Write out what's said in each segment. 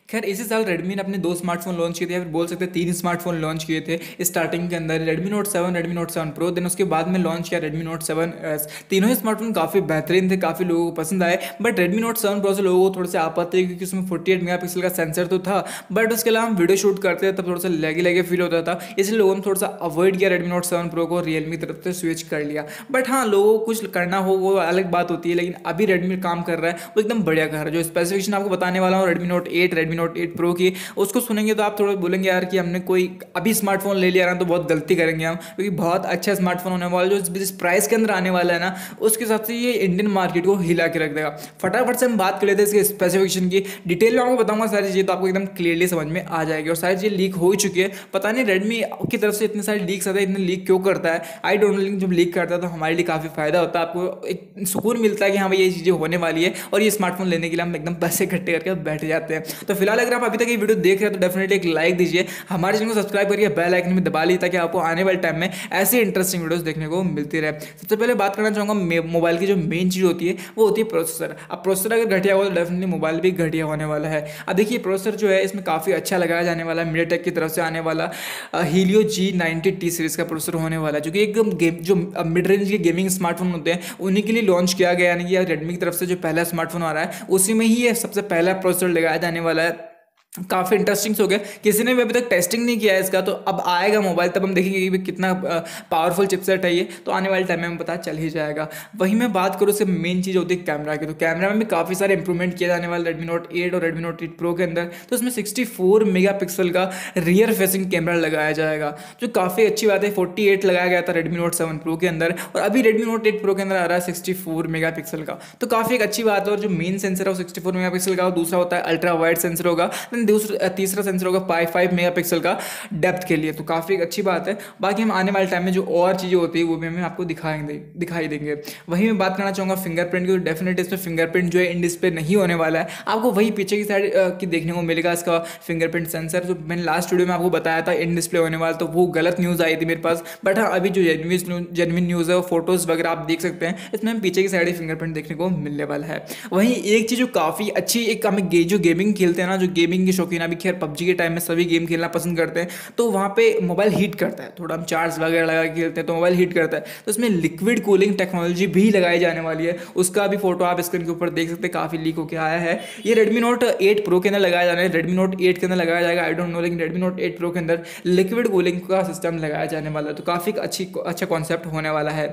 खैर इसी साल रेडमी ने अपने दो स्मार्टफोन लॉन्च किए थे, या फिर बोल सकते हैं तीन स्मार्टफोन लॉन्च किए थे स्टार्टिंग के अंदर। रेडमी नोट 7 प्रो, देन उसके बाद में लॉन्च किया रेडमी नोट 7 एस। तीनों ही स्मार्टफोन काफ़ी बेहतरीन थे, काफ़ी लोगों को पसंद आए। बट रेडमी नोट 7 प्रो से लोगों को थोड़े से आपत्ति थी, क्योंकि उसमें 48 मेगापिक्सल का सेंसर तो था, बट उसके अलावा हम वीडियो शूट करते थे तब थोड़ा सा लैगी लैगी फील होता था, इसलिए लोगों ने थोड़ा सा अवॉइड किया रेडमी नोट 7 प्रो को, रियलमी की तरफ से स्विच कर लिया। बट हाँ, लोगों को कुछ करना हो वो अलग बात होती है, लेकिन अभी रेडमी काम कर रहा है वो एकदम बढ़िया कर रहा है। जो स्पेसिफिकेशन आपको बताने वाला हूँ रेडमी नोट 8 प्रो की, उसको सुनेंगे तो आप थोड़ा बोलेंगे यार कि हमने कोई अभी स्मार्टफोन ले लिया ना तो बहुत गलती करेंगे हम, क्योंकि बहुत अच्छा स्मार्टफोन होने वाला है। जो जिस प्राइस के अंदर आने वाला है ना, उसके हिसाब से ये इंडियन मार्केट को हिला के रख देगा। फटाफट से हम बात कर लेते हैं इसके स्पेसिफिकेशन की, डिटेल में आपको बताऊंगा सारी चीज़ें, तो आपको एकदम क्लियरली समझ में आ जाएगी। और सारी चीज़ें लीक हो ही चुकी है, पता नहीं रेडमी की तरफ से इतने सारे लीक्स आते हैं, इतने लीक क्यों करता है, आई डोंट नो। जब लीक करता है तो हमारे लिए काफ़ी फायदा होता है, आपको एक सुकून मिलता है कि हाँ भाई ये चीज़ें होने वाली है, और ये स्मार्टफोन लेने के लिए हम एकदम पैसे इकट्ठे करके बैठ जाते हैं। तो फिलहाल अगर आप अभी तक ये वीडियो देख रहे हैं तो डेफिनेटली एक लाइक दीजिए, हमारे चैनल को सब्सक्राइब करिए, बेल आइकन में दबा लीजिए, ताकि आपको आने वाले टाइम में ऐसे इंटरेस्टिंग वीडियोस देखने को मिलती रहे। सबसे पहले बात करना चाहूँगा मोबाइल की जो मेन चीज़ होती है वो होती है प्रोसेसर। अब प्रोसेसर अगर घटिया हो तो डेफिनेटली मोबाइल भी घटिया होने वाला है। अब देखिए प्रोसेसर जो है इसमें काफ़ी अच्छा लगाया जाने वाला है, मीडियाटेक की तरफ से आने वाला हीलियो G90T सीरीज़ का प्रोसेसर होने वाला है, जो कि एकदम गेम जो मिड रेंज के गेमिंग स्मार्टफोन होते हैं उन्हीं के लिए लॉन्च किया गया, यानी कि रेडमी की तरफ से जो पहला स्मार्टफोन आ रहा है उसी में ही ये सबसे पहला प्रोसेसर लगाया जाने वाला है। काफ़ी इंटरेस्टिंग हो गया, किसी ने भी अभी तक टेस्टिंग नहीं किया है इसका, तो अब आएगा मोबाइल तब हम देखेंगे कि कितना पावरफुल चिपसेट है ये, तो आने वाले टाइम में हमें पता चल ही जाएगा। वहीं मैं बात करूँ उससे मेन चीज़ होती है कैमरा की, तो कैमरा में भी काफ़ी सारे इंप्रूवमेंट किया जाने वाला रेडमी नोट 8 और रेडमी नोट 8 प्रो के अंदर। तो उसमें 64 मेगापिक्सल का रियर फेसिंग कैमरा लगाया जाएगा, जो काफ़ी अच्छी बात है। 48 लगाया गया था रेडमी नोट 7 प्रो के अंदर, और अभी रेडमी नोट 8 प्रो के अंदर आ रहा है 64 मेगापिक्सल का, तो काफ़ी एक अच्छी बात है। और जो मेन सेंसर है वो 64 मेगापिक्सल का, और दूसरा होता है अल्ट्रा वाइड सेंसर होगा, तीसरा सेंसर होगा 5 मेगापिक्सल का डेप्थ के लिए, तो काफ़ी अच्छी बात है। बाकी हम आने वाले टाइम में जो और चीज़ें होती है वो भी हमें आपको दिखाई देंगे। वहीं मैं बात करना चाहूँगा फिंगरप्रिंट की, तो डेफिनेटली इसमें फिंगरप्रिंट जो है इन डिस्प्ले नहीं होने वाला है, आपको वही पीछे की साइड की देखने को मिलेगा इसका फिंगरप्रिंट सेंसर। जो मैंने लास्ट वीडियो में आपको बताया था इन डिस्प्ले होने वाला, तो वो गलत न्यूज़ आई थी मेरे पास, बट हाँ अभी जो जेन्युइन न्यूज़ है वो फोटोज़ वगैरह आप देख सकते हैं, इसमें हम पीछे की साइड ही फिंगरप्रिंट देखने को मिलने वाला है। वहीं एक चीज़ जो काफ़ी अच्छी, एक हमें जो गेमिंग खेलते हैं ना, जो गेमिंग के शौकीन, अभी खैर पबजी के टाइम में सभी गेम खेलना पसंद करते हैं, तो वहाँ पे मोबाइल हीट करता है, थोड़ा हम चार्ज वगैरह लगा के खेलते हैं तो मोबाइल हीट करता है, तो इसमें लिक्विड कूलिंग टेक्नोलॉजी भी लगाई जाने वाली है। उसका भी फोटो आप स्क्रीन के ऊपर देख सकते हैं, काफ़ी लीक होकर आया है। ये रेडमी नोट 8 प्रो के अंदर लगाया जाना है, रेडमी नोट 8 के अंदर लगाया जाएगा आई डोंट नो, लेकिन रेडमी नोट 8 प्रो के अंदर लिक्विड कूलिंग का सिस्टम लगाया जाने वाला है, तो काफ़ी अच्छा कॉन्सेप्ट होने वाला है।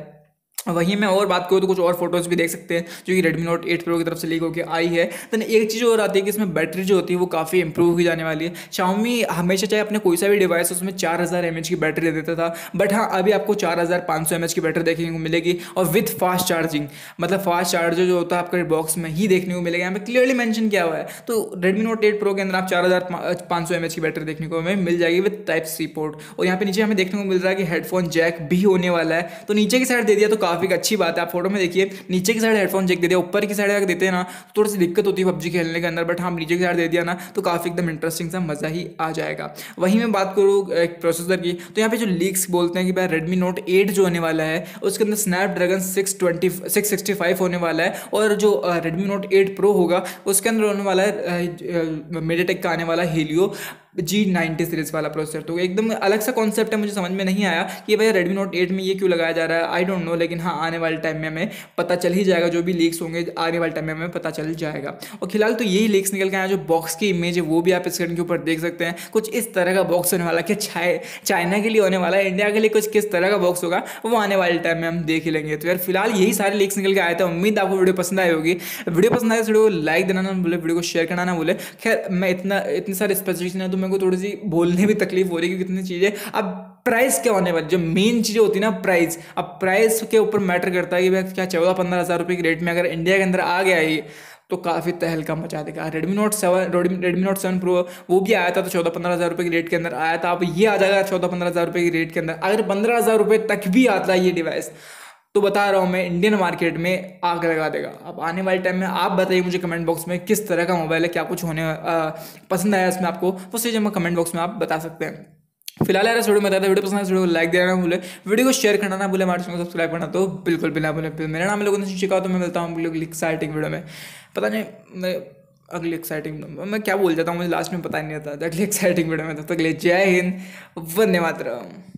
वहीं मैं और बात करूँ तो कुछ और फोटोज़ भी देख सकते हैं जो कि रेडमी नोट 8 प्रो की तरफ से लीक होकर आई है। तो एक चीज़ और आती है कि इसमें बैटरी जो होती है वो काफ़ी इंप्रूव की जाने वाली है। Xiaomi हमेशा चाहे अपने कोई सा भी डिवाइस उसमें 4000 mAh की बैटरी दे देता था, बट हाँ अभी आपको 4500 mAh की बैटरी देखने को मिलेगी, और विथ फास्ट चार्जिंग, मतलब फास्ट चार्जर जो होता है आपके बॉक्स में ही देखने को मिलेगा, यहाँ पे क्लियरली मेंशन किया हुआ है। तो रेडमी नोट 8 प्रो के अंदर आप 4500 mAh की बैटरी देखने को हमें मिल जाएगी विथ टाइप सी पोर्ट। और यहाँ पे नीचे हमें देखने को मिल रहा है कि हेडफोन जैक भी होने वाला है, तो नीचे की साइड दे दिया तो काफ़ी अच्छी बात है। आप फोटो में देखिए नीचे की साइड हेडफोन जैक दे दिया, ऊपर की साइड अगर देते हैं ना तो थोड़ी सी दिक्कत होती है पबजी खेलने के अंदर, बट हम नीचे की साइड दे दिया ना तो काफ़ी एकदम इंटरेस्टिंग सा मज़ा ही आ जाएगा। वहीं मैं बात करूँ एक प्रोसेसर की, तो यहाँ पे जो लीक्स बोलते हैं कि भाई रेडमी नोट 8 जो होने वाला है उसके अंदर स्नैपड्रैगन 665 होने वाला है, और जो रेडमी नोट 8 प्रो होगा उसके अंदर होने वाला है मीडियाटेक का आने वाला हेलियो G90 सीरीज वाला प्रोसेसर। तो एकदम अलग सा कॉन्सेप्ट है, मुझे समझ में नहीं आया कि भाई रेडमी नोट 8 में ये क्यों लगाया जा रहा है, आई डोंट नो, लेकिन हाँ आने वाले टाइम में हमें पता चल ही जाएगा, जो भी लीक्स होंगे आने वाले टाइम में हमें पता चल जाएगा। और फिलहाल तो यही लीक्स निकल के आया, जो बॉक्स की इमेज है वो भी आप स्क्रीन के ऊपर देख सकते हैं, कुछ इस तरह का बॉक्स होने वाला, कि चाइना के लिए होने वाला है, इंडिया के लिए कुछ किस तरह का बॉक्स होगा वो आने वाले टाइम में हम देख ही लेंगे। तो यार फिलहाल यही सारे लीक्स निकल के आए थे, उम्मीद आपको वीडियो पसंद आई होगी। वीडियो पसंद आए तो वीडियो को लाइक देना ना भूले, वीडियो को शेयर करना ना भूले। खैर मैं इतने सारे स्पेसिफिकेशन है तो मेरे को थोड़ी सी बोलने भी तकलीफ हो रही है कि कितनी चीज़ें। अब प्राइस क्या होने वाली, जो मेन चीज़ें होती है ना प्राइस, अब प्राइस के ऊपर मैटर करता है कि भाई क्या 14-15 हज़ार रुपये की रेट में अगर इंडिया के अंदर आ गया ये तो काफ़ी तहलका मचा देगा। रेडमी नोट 7 प्रो वो भी आया था तो 14-15 हज़ार रुपये की रेट के अंदर आया था, अब ये आ जाएगा 14-15 हज़ार रुपये की रेट के अंदर। अगर 15 हज़ार रुपये तक भी आता है ये डिवाइस तो बता रहा हूँ मैं इंडियन मार्केट में आग लगा देगा। अब आने वाले टाइम में आप बताइए मुझे कमेंट बॉक्स में किस तरह का मोबाइल है, क्या कुछ होने पसंद आया इसमें आपको, वो चीज़ हमें कमेंट बॉक्स में आप बता सकते हैं। फिलहाल यार इस वीडियो में बताया था, वीडियो पसंद है वीडियो को लाइक देना ना भूले, वीडियो को शेयर करना ना भूले, हमारे चैनल को सब्सक्राइब करना तो बिल्कुल भी ना भूले। मेरा नाम है लोगों ने शिखा, तो मैं मिलता हूँ एक्साइटिंग वीडियो में। पता नहीं अगली एक्साइटिंग, मैं क्या बोल जाता हूँ, मुझे लास्ट में पता नहीं रहता। अगली एक्साइटिंग वीडियो में, तब तक ले जय हिंद, वंदे मातरम।